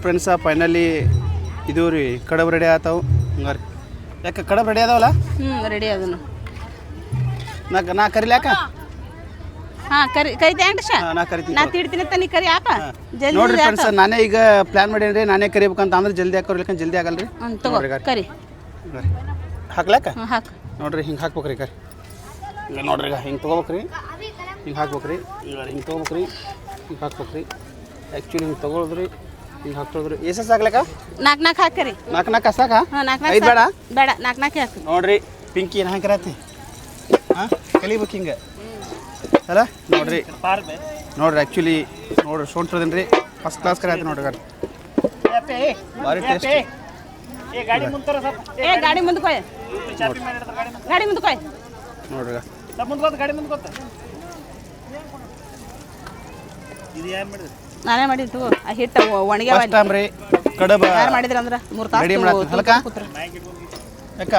Friends finally ಇದು ರೀ ಕಡಬ್ ready ಆತಾವು ಹಂಗಾರಿ ಯಾಕೆ ಕಡಬ್ ರೆಡಿ ಅದಾವಲ್ಲ ರೆಡಿ ಅದನ್ನು ನಾ ಕರಿಲ್ಯಾಕ ಹಾಂ ಕರಿತೆ ಅಂಕಶ ನಾ ಕರಿತೀನಿ ನಾ ತಿಡ್ತೀನಿ ಅಂತ ನೀ ಕರಿ ಆಪ ಜಲ್ದಿ ನೋಡ್ರಿ ಫ್ರೆಂಡ್ಸ್ ನಾನೇ ಈಗ ಪ್ಲಾನ್ ಮಾಡೇನ್ರಿ ನಾನೇ ಕರಿಬೇಕಂತ ಅಂದ್ರೆ ಜಲ್ದಿ ಹಾಕೋರ್ಲಿಕ್ಕ ಜಲ್ದಿ ಆಗಲ್ರಿ ತಗೋ ಕರಿ ಹಾಕ್ಲಾಕ ಹಾಕು ನೋಡ್ರಿ ಹಿಂಗೆ ಹಾಕ್ಬೇಕ್ರಿ ಕರಿ ಈಗ ನೋಡ್ರಿ ಈಗ ಹಿಂಗೆ ತೊಗೋಬೇಕ್ರಿ ಹಿಂಗೆ ಹಾಕ್ಬೇಕ್ರಿ ಹಿಂಗೆ ತೊಗೋಬೇಕ್ರಿ ಹಿಂಗೆ ಹಾಕ್ಬೇಕ್ರಿ ಆ್ಯಕ್ಚುಲಿ ಹಿಂಗೆ ತೊಗೊಳದ್ರಿ ಹಿಂಗೆ ಹಾಕ್ತೋದ್ರಿ ಎಷ್ಟೆಷ್ಟು ಹಾಕ್ಲಕ್ಕ ನಾಲ್ಕು ಹಾಕರಿ ನಾಲ್ಕು ಸಾಕ ಐದು ಬೇಡ ಬೇಡ ನಾಲ್ಕು ಹಾಕಿ ನೋಡ್ರಿ ಪಿಂಕಿ ಏನು ಹಾಕಿರತ್ತಿ ಹಾಂ ಕಲಿಬೇಕು ಹಿಂಗೆ ಅಲ್ಲ ನೋಡ್ರಿ ಆ್ಯಕ್ಚುಲಿ ನೋಡ್ರಿ ಸೋನ್ ತೊಳ್ದೇನ್ರಿ ಫಸ್ಟ್ ಕ್ಲಾಸ್ ಕರೆ ಆಯ್ತು ನೋಡ್ರಿ ಭಾರಿ ಟೇಸ್ಟ್ ಗಾಡಿ ಮುಂದಕ್ಕೆ ಗಾಡಿ ಮುಂದಕ್ಕೆ ನೋಡ್ರಿ ನಾನೇ ಮಾಡಿದ್ದು ತಗೋ ಆ ಹಿಟ್ಟು ಒಣಗ್ಯಾವ ಫಸ್ಟ್ ಟೈಮ್ ರೀ ಕಡಬ ಯಾರು ಮಾಡಿದ್ರ ಅಂದ್ರೆ 3 ತಾಸು ರೆಡಿ ಮಾಡತ್ತೀನಿ ಹಲ್ಕ ಯಾಕ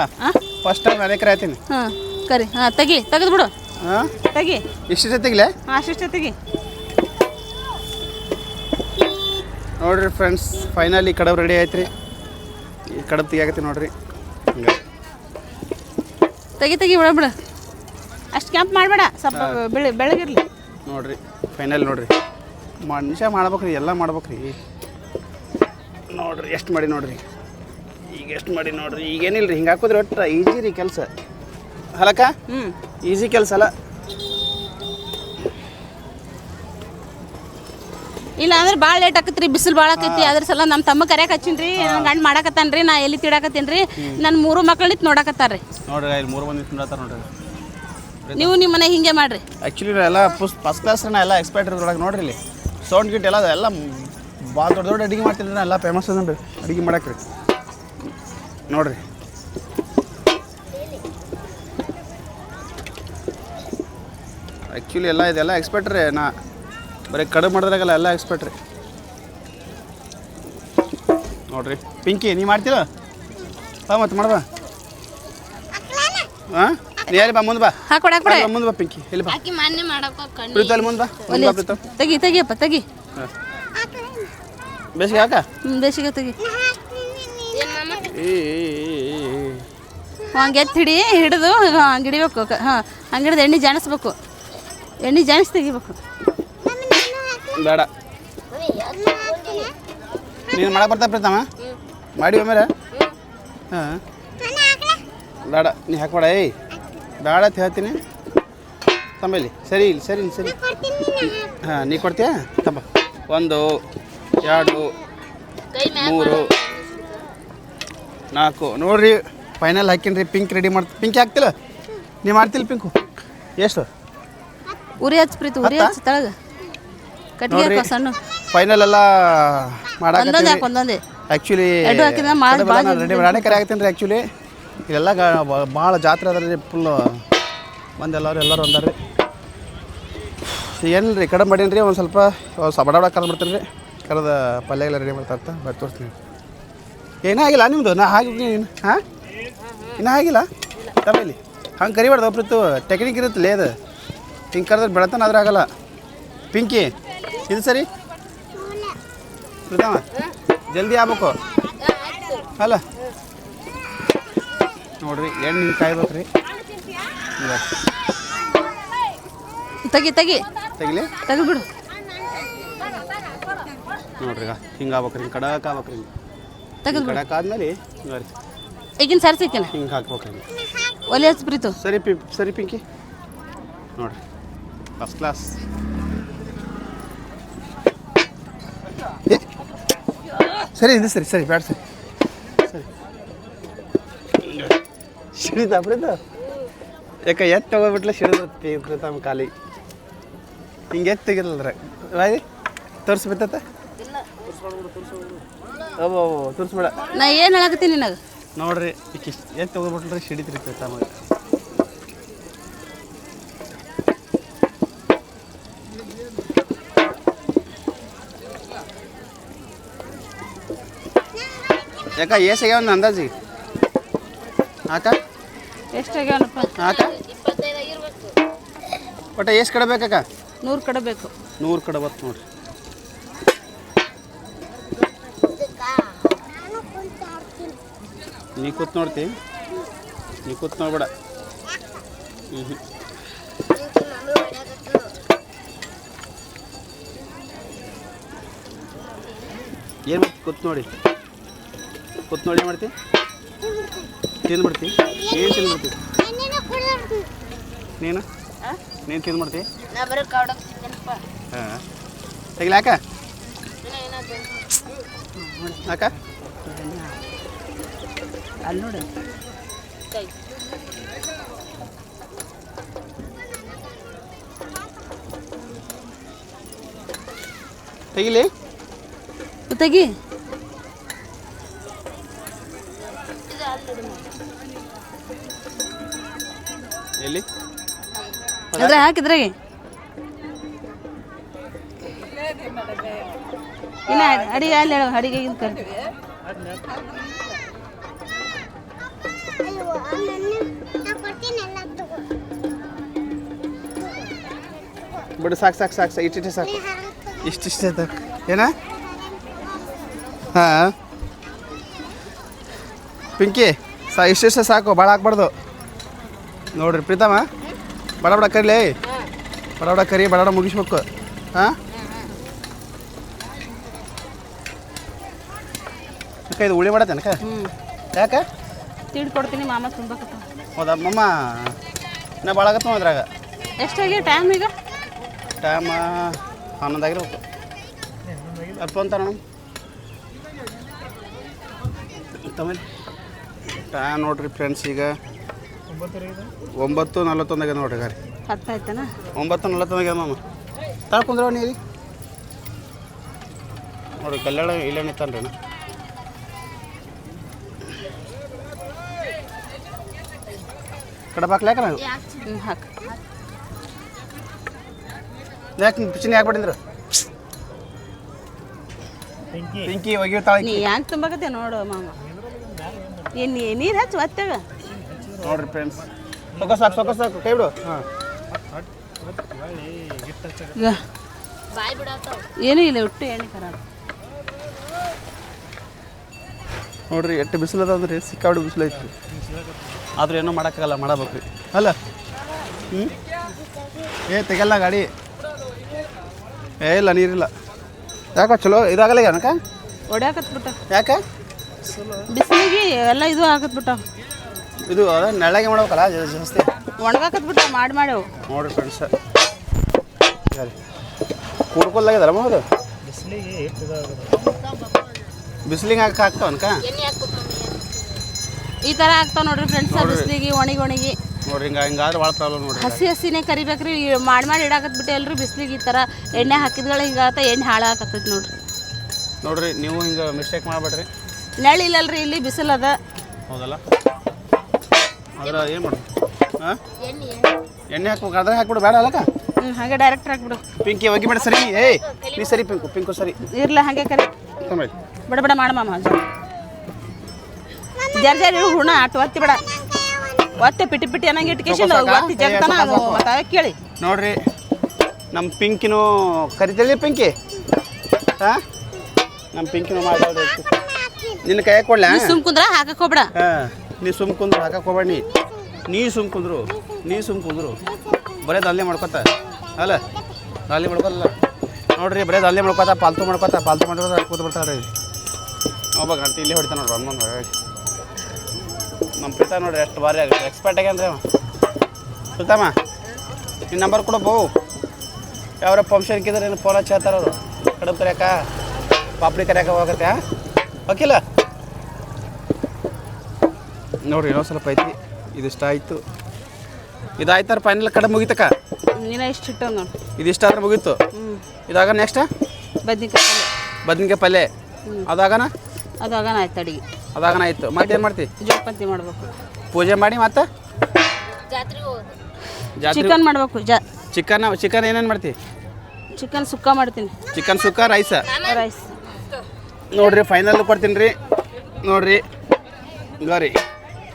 ಫಸ್ಟ್ ಟೈಮ್ ನಾನೇ ಕರೆ ಆಯ್ತೀನಿ ಹಾಂ ಕರಿ ಹಾಂ ತೆಗೆದು ಬಿಡು ಹಾಂ ತೆಗಿ ಇಷ್ಟು ತೆಗಿಲೆ ಹಾಂ ಅಷ್ಟು ತೆಗಿ ನೋಡ್ರಿ ಫ್ರೆಂಡ್ಸ್ ಫೈನಲಿ ಕಡಬ ರೆಡಿ ಆಯ್ತು ರೀ ಈ ಕಡಬ ತೆಗಿಯಾಕತ್ತೀನಿ ನೋಡ್ರಿ ಹಂಗೆ ತೆಗಿ ಬಿಡು ಅಷ್ಟು ಕ್ಯಾಂಪ್ ಮಾಡಬೇಡ ಸ್ವಲ್ಪ ಬೆಳಗಿರ್ಲಿ ನೋಡ್ರಿ ಫೈನಲ್ ನೋಡ್ರಿ ಮನುಷ್ಯ ಮಾಡ್ಬೇಕ್ರಿ ಎಲ್ಲ ಮಾಡ್ಬೇಕ್ರಿ ನೋಡ್ರಿ ಎಷ್ಟು ಮಾಡಿ ನೋಡ್ರಿ ಈಗ ಎಷ್ಟು ಮಾಡಿ ನೋಡ್ರಿ ಈಗೇನಿಲ್ಲ ರೀ ಹಿಂಗೆ ಹಾಕೋದ್ರಿ ಒಟ್ಟು ಈಜಿ ರೀ ಕೆಲಸ ಅಲ್ಲಕ್ಕ ಈಸಿ ಕೆಲಸ ಅಲ್ಲ ಇಲ್ಲ ಅಂದ್ರೆ ಭಾಳ ಲೇಟ್ ಆಕತ್ರಿ ಬಿಸಿಲು ಭಾಳ ಆಕೈತಿ ಅದ್ರ ಸಲ ನಮ್ಮ ತಮ್ಮ ಕರ್ಯಾಕ ಹಚ್ಚಿನ್ರಿ ನನ್ನ ಗಂಡು ಮಾಡಾಕತ್ತಾನ್ರಿ ನಾ ಎಲ್ಲಿ ತಿಡಾಕತ್ತೀನಿ ನನ್ನ 3 ಮಕ್ಳು ನಿಂತು ನೋಡಾಕತ್ತಾರ್ರಿ ನೋಡ್ರಿ ಇಲ್ಲಿ 3 ಮಂದಿ ನೋಡತ್ತಾರ ನೋಡ್ರಿ ನೀವು ನಿಮ್ಮ ಮನೆ ಹಿಂಗೆ ಮಾಡ್ರಿ ಆ್ಯಕ್ಚುಲಿ ಎಲ್ಲ ಫಸ್ಟ್ ಕ್ಲಾಸ್ ಎಲ್ಲ ಎಕ್ಸ್ಪರ್ಟ್ ಇರೋದ್ರೊಳಗೆ ನೋಡ್ರಿ ಇಲ್ಲಿ ಸೌಂಡ್ ಗಿಟ್ ಎಲ್ಲ ಭಾಳ ದೊಡ್ಡ ಅಡುಗೆ ಮಾಡ್ತಿದ್ರೆ ಎಲ್ಲ ಫೇಮಸ್ ಅದನ್ರಿ ಅಡುಗೆ ಮಾಡಕ್ಕೆ ರೀ ನೋಡ್ರಿ ಆ್ಯಕ್ಚುಲಿ ಇದೆಲ್ಲ ಎಕ್ಸ್ಪರ್ಟ್ ರೀ ನಾ ಬರೀ ಕಡುಬು ಮಾಡಿದ್ರಾಗಲ್ಲ ಎಲ್ಲ ಎಕ್ಸ್ಪರ್ಟ್ ರೀ ನೋಡ್ರಿ ಪಿಂಕಿ ನೀ ಮಾಡ್ತೀರ ಬಾ ಮತ್ತೆ ಮಾಡ್ಬಾ ಹಾಂ ನೀ ಎಲ್ಲಿ ಬಾ ಮುಂದೆ ಬಾ ಮುಂದೆ ಬಾ ಪಿಂಕಿ ಎಲ್ಲಿ ಬಾ ಪ್ರೀತ ಅಲ್ಲಿ ಮುಂದೆ ಬಾ ಪ್ರೀತ ತೆಗಿಯಪ್ಪ ತೆಗಿ ಬೇಸಿಗೆ ಹಾಕ ಬೇಸಿಗೆ ತೆಗಿ ಹಂಗೆ ಎತ್ತಿ ಹಿಡಿದು ಹಂಗೆ ಹಿಡಿಬೇಕು ಹಾಂ ಹಂಗೆ ಹಿಡಿದು ಎಣ್ಣೆ ಜಾಣಿಸ್ಬೇಕು ಎಣ್ಣೆ ಜಾಣಿಸಿ ತೆಗಿಬೇಕು ಬೇಡ ನೀನು ಮಾಡಕ್ಕೆ ಬರ್ತಾ ಪ್ರೀತಮ್ಮ ಮಾಡಿ ಒಮ್ಮೆರ ಹಾಂ ಬೇಡ ನೀ ಹಾಕ್ಬೇಡ ಏಯ್ ಬೇಡ ಅಂತ ಹೇಳ್ತೀನಿ ತಮ್ಮಲ್ಲಿ ಸರಿ ಹಾಂ ನೀ ಕೊಡ್ತೀಯಾ ತಮ್ಮ 1 2 3 4 ನೋಡ್ರಿ ಫೈನಲ್ ಹಾಕಿನ್ರಿ ಪಿಂಕ್ ರೆಡಿ ಪಿಂಕ್ ಹಾಕ್ತಿಲ್ಲ ನೀ ಮಾಡ್ತಿಲ್ಲ ಪಿಂಕು ಎಷ್ಟು ಉರಿ ಹಚ್ಚಿ ಪ್ರೀತಿ ಉರಿ ಹಚ್ಚಿ ತಳಗ ಕಟ್ಟಿಗೆ ಸಣ್ಣ ಫೈನಲ್ ಎಲ್ಲ ಮಾಡಕ್ಕೆ ಒಂದೊಂದೇ ಆ್ಯಕ್ಚುಲಿ ರೆಡಿ ಮಾಡೇ ಕರೆ ಆಗ್ತೀನಿ ರೀ ಆ್ಯಕ್ಚುಲಿ ಇಲ್ಲೆಲ್ಲ ಭಾಳ ಜಾತ್ರೆ ಅದ ರೀ ಫುಲ್ ಎಲ್ಲರೂ ಅಂದಾರ ರೀ ಏನು ರೀ ಕಡಿಮೆ ಮಾಡೀನಿ ರೀ ಒಂದು ಸ್ವಲ್ಪ ಬಡ ಕರೆದು ಬಿಡ್ತೀನಿ ರೀ ಕರೆದ ಪಲ್ಯ ಎಲ್ಲ ರೆಡಿ ಮಾಡ್ತಾ ಇರ್ತಾ ಬರ್ ತೋರಿಸ್ತೀನಿ ಏನೂ ಆಗಿಲ್ಲ ನಿಮ್ಮದು ನಾ ಹಾಕಿ ಹಾಂ ಇನ್ನೂ ಆಗಿಲ್ಲ ತಮ್ಮಲ್ಲಿ ಹಂಗೆ ಕರಿಬಾರ್ದು ಒಬ್ರಿತ್ತು ಟೆಕ್ನಿಕ್ ಇರುತ್ತಲ್ಲ ಅದು ಹಿಂಗೆ ಕರೆದ್ರೆ ಬೆಳತನ ಆದ್ರೆ ಆಗಲ್ಲ ಪಿಂಕಿ ಇದು ಸರಿ ಪ್ರೀತಮ್ಮ ಜಲ್ದಿ ಆಗ್ಬೇಕು ಅಲ್ಲ ನೋಡ್ರಿ ಎಣ್ಣೆ ಹಿಂಗೆ ಕಾಯ್ಬೇಕು ರೀ ತೆಗಿಲಿ ತೆಗಿಬಿಡು ನೋಡ್ರಿ ಹಿಂಗೆ ಆಗ್ಬೇಕ್ರಿ ಹಿಂಗೆ ಕಡಕ್ ಆಗ್ಬೇಕ್ರಿ ಹಿಂಗೆ ಕಡಕ್ ಆದ್ಮೇಲೆ ಈಗಿನ ಸರ್ಸಿಕ್ಕಿನ ಹಿಂಗೆ ಹಾಕ್ಬೇಕ್ರಿ ಒಲೆ ಹಚ್ಚಿ ಪ್ರೀತು ಸರಿ ಪಿಂಕಿ ನೋಡ್ರಿ ಫಸ್ಟ್ ಕ್ಲಾಸ್ ಸರಿ ಇದು ಸರಿ ಬೇಡ ಸರಿ ಸಿಡಿದ ಪ್ರೀತ ಯಾಕೆ ಎತ್ತು ತಗೋಬಿಟ್ಲೆ ಸಿಡಿದತ್ತಿ ಪ್ರೀತಮ್ಮ ಖಾಲಿ ಹಿಂಗೆ ಎತ್ತು ತೆಗಿದಲ್ರ ರಾಯ್ ತೋರಿಸ್ಬಿಟ್ಟತ್ತ ಓ ತೋರಿಸ್ಬೇಡ ನಾ ಏನು ಹೇಳಕತ್ತೀನಿ ನಿನಗೆ ನೋಡ್ರಿ ಈಕೆ ಎತ್ತು ತಗೋಬಿಟ್ರೆ ಸಿಡಿತ್ರಿ ಪ್ರೀತಮ್ಮ ಯಾಕ ಏಸಾಗ್ಯಾವ ಒಂದು ಅಂದಾಜಿಗೆ ಹಾಕ ಎಷ್ಟಾಗ್ಯಾವನಪ್ಪ ಹಾಕ ಒಟ್ಟು ಎಷ್ಟು ಕಡೆ ಬೇಕಾಕ 100 ಕಡೆ ಬೇಕು 100 ಕಡೆ ಬತ್ತು ನೋಡ್ರಿ ನೀ ಕೂತ್ ನೋಡ್ತಿ, ನೀ ಕೂತ್ ನೋಡ್ಬೇಡ. ಏನು ಕೂತ್ ನೋಡಿ, ಕೂತ್ ನೋಡಿ ಏನು ಮಾಡ್ತಿ? ತಿಂದ್ಬಿಡ್ತಿ? ಏನು ತಿಂದ್ಬಿಡ್ತಿ ನೀನು? ನೀನು ತಿಂದ್ಬಿಡ್ತಿ? ಹಾಂ ತೆಗಿಲಾಕ ಯಾಕ ಅಲ್ಲಿ ನೋಡಿ ತೆಗಿಲಿ ತೆಗಿ. ಎಲ್ಲಿ ಅದ್ರ ಹಾಕಿದ್ರಾಗೆ ಇನ್ನ ಅಡಿಗೆ ಅಲ್ಲಿ ಹೇಳು, ಅಡಿಗೆ ಇದು ಕರಿ. ಬಿಡು ಸಾಕು ಸಾಕು ಸಾಕು ಸಾಕು ಇಷ್ಟಿಷ್ಟೇ ಸಾಕು, ಇಷ್ಟಿಷ್ಟೇ ಸಾಕು. ಏನ? ಹಾಂ ಪಿಂಕಿ ಇಷ್ಟಿಷ್ಟೇ ಸಾಕು, ಭಾಳ ಹಾಕ್ಬಾರ್ದು ನೋಡ್ರಿ. ಪ್ರೀತಮ್ಮ ಬಡ ಬಡ ಕರಿಲಿ, ಬಡ ಬಡ ಕರಿ, ಬಡ ಬಡ ಮುಗಿಸ್ಬೇಕು. ಹಾಂ ಅಕ್ಕ ಇದು ಉಳಿ ಮಾಡತ್ತೇನಕ್ಕ? ಯಾಕೆ ತಿಳ್ಕೊಡ್ತೀನಿ ಮಾಮ ತುಂಬಕತ್ತ. ಹೌದಾ ಮಮ್ಮ? ನಾ ಭಾಳ ಆಗತ್ತ ಅದ್ರಾಗ. ಎಷ್ಟಾಗಿ ಟೈಮ್ ಈಗ? ಟೈಮ್ 11 ಆಗಿರ್ಬೇಕು. ಅಲ್ಪ ಅಂತಾರ ತಮ್ಮಲ್ಲಿ ಟೈಮ್ ನೋಡ್ರಿ ಫ್ರೆಂಡ್ಸ್, ಈಗ 9:41 ಆಗ್ಯದ ನೋಡ್ರಿ ಗಾರಿ. 10 ಆಯ್ತಾನ? 9:41 ಆಗ್ಯದ ಮಾಮ. ತಾಳ್ಕೊಂಡ್ರವ ನೀರಿ ನೋಡ್ರಿ, ಕಲ್ಯಾಣ ಇಲ್ಲ ನಿಂತಾನ್ರಿ ನಾ. ಕಡಬಾಕ್ಲಾಕ ನಾವು ಹಾಕು. ಯಾಕೆ ಪಿಚಿನಿ ಯಾಕೆ ಪಿಂಕಿ ಒಗಿತಾಳೆ. ನೀ ಯಾಕೆ ತುಂಬಕತ್ತೆ ನೋಡು ಮಾಮ. ಏನು ನೀರು ಹಚ್ಚು ಒತ್ತಾಗ ನೋಡ್ರಿ ಫ್ರೆಂಡ್ಸ್, ಸೊಕ್ಕ ಸಾಕು ಕೈ ಬಿಡು. ಹಾಂ ಏನೂ ಇಲ್ಲ, ಒಟ್ಟು ಎಣ್ಣೆ ಖರಾಬ್ ನೋಡ್ರಿ. ಎಷ್ಟು ಬಿಸಿಲು ಅದ ಅಂದ್ರೆ ಸಿಕ್ಕಾಬಿಟ್ಟು ಬಿಸಿಲು ಐತಿ, ಆದ್ರೂ ಏನೂ ಮಾಡೋಕ್ಕಾಗಲ್ಲ, ಮಾಡಬೇಕು ರೀ ಅಲ್ಲ. ತೆಗಲ್ಲ ಗಾಡಿ. ಇಲ್ಲ ನೀರಿಲ್ಲ. ಯಾಕೆ ಚಲೋ ಇದಾಗಲ್ಲ ಏನಕ್ಕ? ಒಡ್ಯಾಕತ್ಬಿಟ್ಟ. ಯಾಕೆ? ಬಿಸಿಲಿಗೆ ಎಲ್ಲ ಇದು ಆಗತ್ಬಿಟ್ಟ. ಇದು ಅದ ನೆಳ್ಳಗೆ ಮಾಡ್ಬೇಕಲ್ಲ ಜಾಸ್ತಿ, ಒಣಗಾಕತ್ಬಿಟ್ಟ ಮಾಡಿ ನೋಡ್ರಿ ಫ್ರೆಂಡ್ಸ್. ಸರಿ ಕುಡ್ಕೊಲ್ದಾಗ್ಯದಲ್ಲ ಮಗದು ಬಿಸಿಲಿಗೆ ಹಾಕ್ತಾವನ್ಕ ಈ ಥರ ಆಗ್ತಾವ ನೋಡ್ರಿ ಫ್ರೆಂಡ್ಸ್. ಬಿಸಿಲಿಗೆ ಒಣಗಿ ನೋಡ್ರಿ ಹಿಂಗಾದ್ರೆ ಭಾಳ ಪ್ರಾಬ್ಲಮ್ ನೋಡ್ರಿ. ಹಸಿನೇ ಕರಿಬೇಕ್ರಿ. ಮಾಡಿ ಇಡಾಕತ್ಬಿಟ್ಟು ಎಲ್ರಿ ಬಿಸಿಲಿಗೆ ಈ ಥರ ಎಣ್ಣೆ ಹಾಕಿದ್ಗಳು ಹಿಂಗಾತ, ಎಣ್ಣೆ ಹಾಳಾಕತ್ತೈತಿ ನೋಡ್ರಿ. ನೀವು ಹಿಂಗೆ ಮಿಸ್ಟೇಕ್ ಮಾಡಬೇಡ್ರಿ. ನೆಳ್ಳು ಇಲ್ಲಲ್ರಿ, ಇಲ್ಲಿ ಬಿಸಿಲು ಅದ. ಹೌದಲ್ಲ, ಅದ್ರ ಏನು ಮಾಡೋದು? ಹಾಂ ಎಣ್ಣೆ ಹಾಕ್ಬೇಕು, ಅದ್ರಾಗ ಹಾಕ್ಬಿಡು ಬೇಡ ಅಲ್ಲಕ್ಕ? ಹಾಗೆ ಡೈರೆಕ್ಟ್ ಹಾಕ್ಬಿಡು. ಪಿಂಕಿ ಒಗಿಬೇಡ. ಸರಿ ನೀ ಸರಿ ಪಿಂಕು ಸರಿ ಇರ್ಲ ಹಾಗೆ ಕರಿ. ಬಡ ಮಾಡ ಮಾಮ. ಜರ ಹುಣ ಅಟ್ಟು ಒತ್ತಿ ಬೇಡ, ಒತ್ತೆ ಪಿಟಿ ಅನ್ನಂಗೆ ಇಟ್ಕೇಶನ್ ಒತ್ತಿ ಜಗತ್ತಾನ ಮತ್ತೆ ಕೇಳಿ. ನೋಡ್ರಿ ನಮ್ಮ ಪಿಂಕಿನೂ ಕರಿತೇಳಿ ಪಿಂಕಿ. ಹಾಂ ನಮ್ಮ ಪಿಂಕಿನೂ ಮಾತಾಡೋದು ನಿನ್ನ ಕೈಯಾಗ ಕೊಡ್ಲ? ಸುಮ್ ಕುಂದ್ರ ಹಾಕಕ್ ಹೋಗ್ಬೇಡ. ಹಾಂ ನೀ ಸುಮ್ ಕುಂದ್ರು ಹಾಕಕ್ಕೆ ಹೋಗ್ಬೇಡ. ನೀ ಸುಮ್ ಕುಂದ್ರು ಬರೇ ದಾಲಿ ಮಾಡ್ಕೊತ ಅಲ್ಲ, ದಾಲಿ ಮಾಡ್ಕೊಲ್ಲ ನೋಡ್ರಿ. ಬರೇ ದಾಲಿ ಮಾಡ್ಕೊತ ಪಾಲ್ತು ಮಾಡ್ಕೊತ ಕೂತ್ ಬಿಡ್ತಾರೆ. ಒಬ್ಬ ಗಂಟೆ ಇಲ್ಲೇ ಹೊಡಿತಾನೆ ನೋಡ್ರಿ. ಅಮ್ಮನ ನಮ್ಮ ಪ್ರೀತ ನೋಡ್ರಿ ಎಷ್ಟು ಭಾರಿ ಎಕ್ಸ್ಪರ್ಟ್ ಆಗ್ಯಾನ್ರಿ ಅವ. ಪ್ರೀತಮ್ಮ ನಿನ್ನ ನಂಬರ್ ಕೊಡು ಬಹು. ಯಾವ್ರ ಫಂಕ್ಷನ್ ಇದ್ರೆ ಏನು ಫೋನ್ ಹಚ್ಚಿ ಹೇಳ್ತಾರ ಅವರು. ಕಡುಬು ಕರಿಯಾಕ ಪಾಪಡಿ ಕರಿಯಾಕ ಹೋಗತ್ತೆ. ಓಕೆಲ್ಲ ನೋಡ್ರಿ, ಇನ್ನೊಂದು ಸ್ವಲ್ಪ ಐತಿ. ಇದಿಷ್ಟ ಆಯಿತು, ಇದಾಯ್ತಾರ ಫೈನಲ್. ಕಡುಬು ಮುಗಿತಕ್ಕ ನೀನು ಇಷ್ಟು ಇಟ್ಟು ನೋಡಿ. ಇದಿಷ್ಟ ಆದ್ರೆ ಮುಗೀತು. ಇದಾಗ ನೆಕ್ಸ್ಟ್ ಬದ್ನಿಕಾಯಿ ಪಲ್ಯ. ಅದಾಗನ ಆಯ್ತು ಅಡಿಗೆ. ಅದಾಗನ ಆಯ್ತು. ಮತ್ತೆ ಏನು ಮಾಡ್ತಿ? ಜೋಪಾತಿ ಮಾಡ್ಬೇಕು, ಪೂಜೆ ಮಾಡಿ ಮತ್ತೆ ಚಿಕನ್ ಮಾಡ್ಬೇಕು. ಚಿಕನ್ ಏನೇನು ಮಾಡ್ತಿ? ಚಿಕನ್ ಸುಕ್ಕ ಮಾಡ್ತೀನಿ. ಚಿಕನ್ ಸುಕ್ಕ ರೈಸ್ ನೋಡ್ರಿ. ಫೈನಲ್ ಕೊಡ್ತೀನಿ ರೀ. ನೋಡ್ರಿ ಗಾರಿ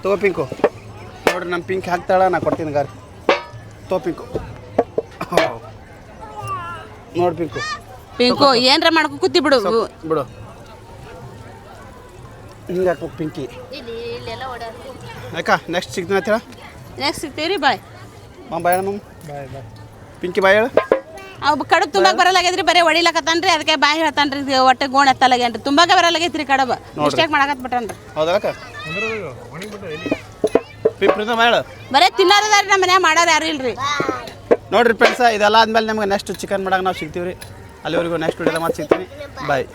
ತಗೋ ಪಿಂಕು. ನೋಡ್ರಿ ನಮ್ಮ ಪಿಂಕ್ ಹಾಕ್ತಾಳ, ನಾ ಕೊಡ್ತೀನಿ ಗಾರಿ. ತಗೋ ಪಿಂಕು. ನೋಡಿ ಪಿಂಕು ಏನ್ರ ಮಾಡ್ಕೊ ಕೂತಿ ಬಿಡು. ಹಿಂಗೆ ಹಾಕ್ಬೇಕು ಪಿಂಕಿ. ಇಲ್ಲಿ ಇಲ್ಲೆಲ್ಲ ಓಡಾಡ್ತು. ಅಕ್ಕ ನೆಕ್ಸ್ಟ್ ಸಿಗ್ತೀನಿ ಅಂತ ಹೇಳ. ನೆಕ್ಸ್ಟ್ ಸಿಗ್ತೀವಿ ರೀ ಬಾಯ್. ಬಾಯ್ ಮಮ್ಮ. ಪಿಂಕಿ ಬಾಯ್ ಹೇಳು. ಅವು ಕಡುಬು ತುಂಬಾಕ್ ಬರಲಾಗೈತ್ರಿ, ಬರೀ ಹೊಡಿಲಕತ್ತಾನ್ರಿ, ಅದಕ್ಕೆ ಬಾಯ್ ಹೇಳ್ತಾನ್ರಿ. ಒಟ್ಟೆ ಗೋಣ ಎತ್ತಲಾಗೇನ್ರಿ, ತುಂಬಾಕ ಬರಲಾಗೈತ್ರಿ ಕಡುಬು, ಮಿಸ್ಟೇಕ್ ಮಾಡಕತ್ ಬಿಟ್ಟನ್ರಿ. ಹೌದಕ್ಕ ಪ್ರೀತಮ್ ಹೇಳು. ಬರೀ ತಿನ್ನೋದಾರಿ ನಮ್ಮ ಮನ್ಯಾಗ ಮಾಡೋರು ಯಾರು ಇಲ್ರಿ. ನೋಡಿರಿ ಫ್ರೆಂಡ್ಸ, ಇದೆಲ್ಲ ಆದ್ಮೇಲೆ ನಮ್ಗೆ ನೆಕ್ಸ್ಟ್ ಚಿಕನ್ ಮಾಡಾಕ ನಾವು ಸಿಗ್ತೀವಿ ರೀ. ಅಲ್ಲಿವರೆಗೂ ನೆಕ್ಸ್ಟ್ ವಿಡಿಯೋದ ಮಾತು ಸಿಗ್ತೀನಿ. ಬಾಯ್.